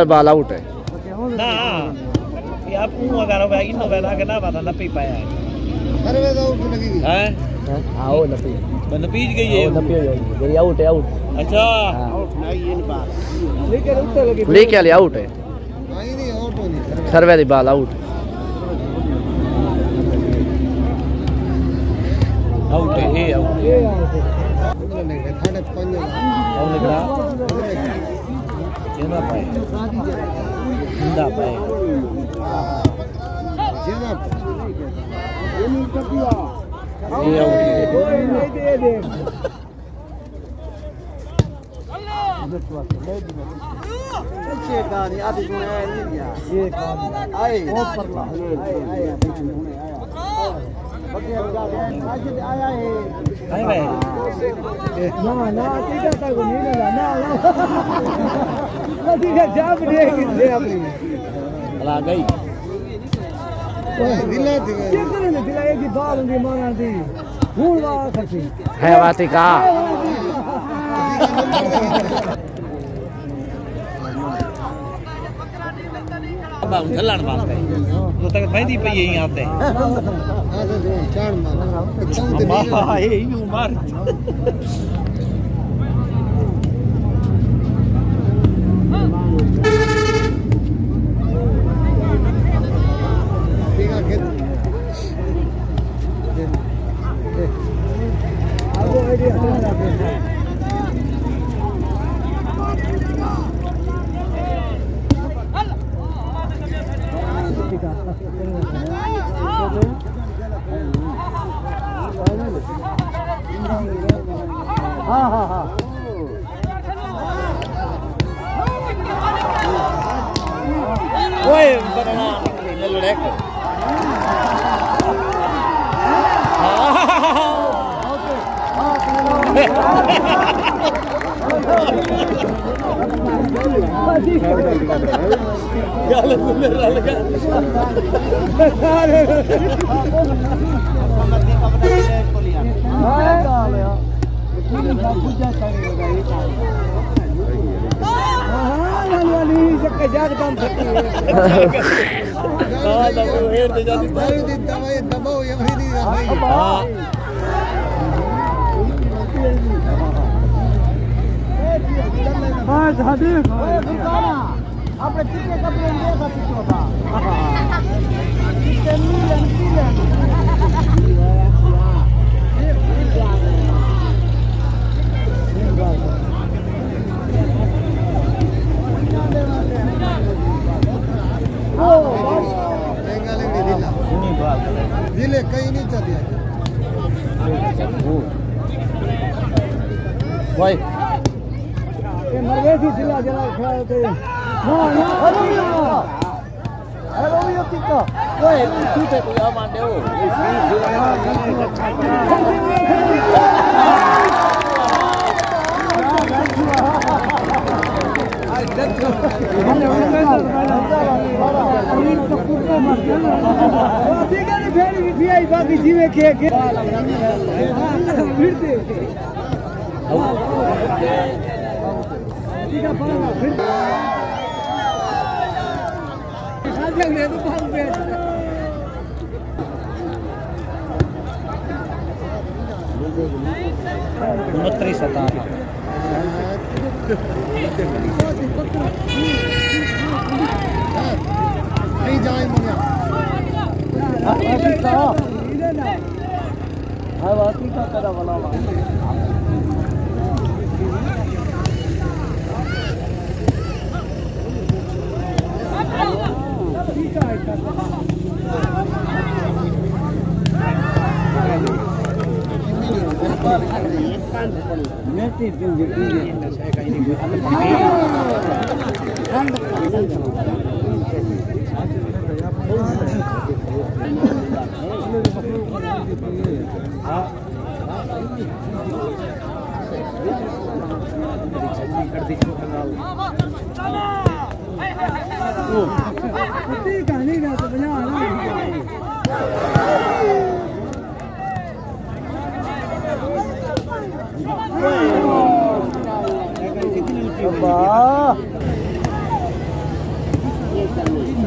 बाल आउट है ना ये आप अगर बैग इन वेला के ना पता नपी पाया है अरे वे आउट लगेगी हैं आओ नपी नपीज गई है नपी ये आउट है आउट अच्छा आउट नहीं ये नहीं बात लेके ले आउट है नहीं आउट नहीं सर्वे दी बाल आउट आउट है ये आउट खाने पंजे और निकला ये ना पाए ना पाए जेना ये आउट अच्छे कहानी आदि सुने नहीं दिया ये कहानी आए ऊपर ला आए अभी सुने आया आया है आए भाई ना ठीक है को नहीं लगा ना ठीक है जाप दे किसे अपनी ला गई दिला दिला ये करे ना दिला एक ही बाल उनकी माना थी भूल वाला खसी है वातिका बाउं चलन वास्ते तो तक बैंदी पई यही आते चार मार हां ये ही मार ओए बना निकले लड़क गाल में लगा दिले कहीं नहीं चल दिया भाई ये मरवेसी जिला जरा खड़ा होते ना हेलो ये टिका ओए तू तो कोई आ मान दे ओ बाकी जीवे के उनत्रीस 17 नहीं जाए मुनिया वाती का कदा वाला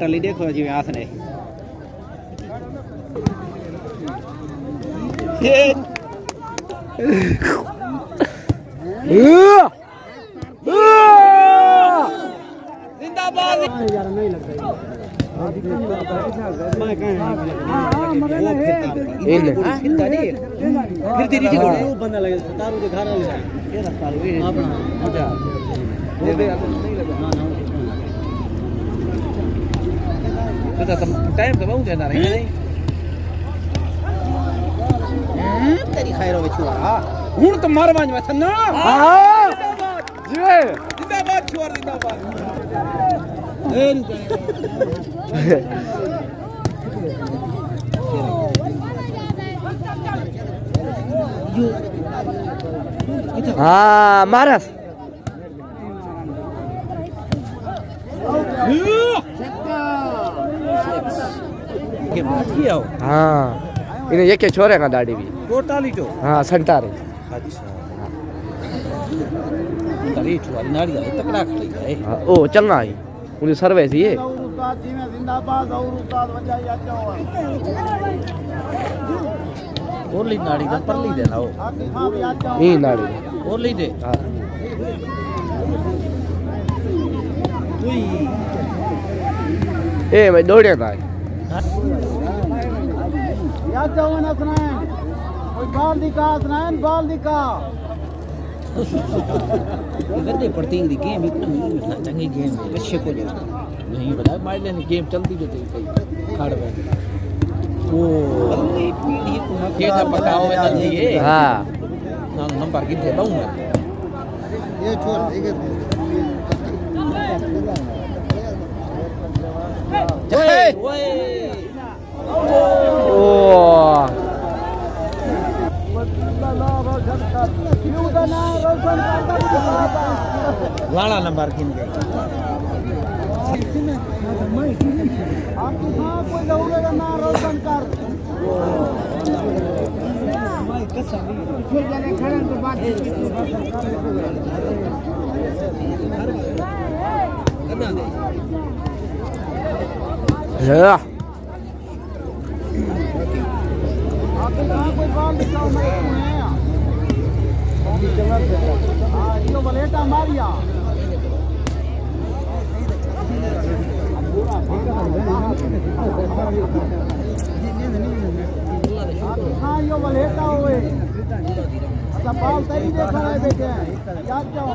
टली देखो जी हाथ ने जिंदाबाद यार नहीं लग रहा मैं कहां है फिर तेरी जी वो बंदा लगे तारू के घर ले ये रास्ता रे अपना अच्छा दे दे नहीं लगा ना ना तो टाइम तो बहुत देना रहे नहीं तेरी खैर हो छुआ हुन तो मार बांज में ना हां जी जिंदाबाद छुआ जिंदाबाद हाँ मारस हाँ इन्हें ये क्या छोरे का दाढ़ी भी टोटली तो हाँ संटारे अच्छा तरी छुआरी नाड़ी है तकड़ा खड़ी है ओ चंगा ही उन्हें सर्विस ही है और ली नाड़ी का पर ली देना वो ये नाड़ी और ली दे हाँ ए मैं दौड़े था याद जाओ ना सुनाएं कोई बाल दिखा सुनाएं बाल दिखा गद्दे पड़ती दी गेम इतना चंगी गेम है अच्छे को नहीं बता मार लेने गेम चलती जो थी खाड़ में वो पीढ़ी को कैसा पकाओ में चल ये हाँ नंबर कितने लाऊंगा ये छोड़ देंगे वाला नंबर किन गए कोई जाऊंगा ना रोशन कर कोई बाल दिखाओ मैं यो बलेटा मारिया हाँ यो बलेटा हुए अच्छा बाल सही देखा है बेटे याद जाओ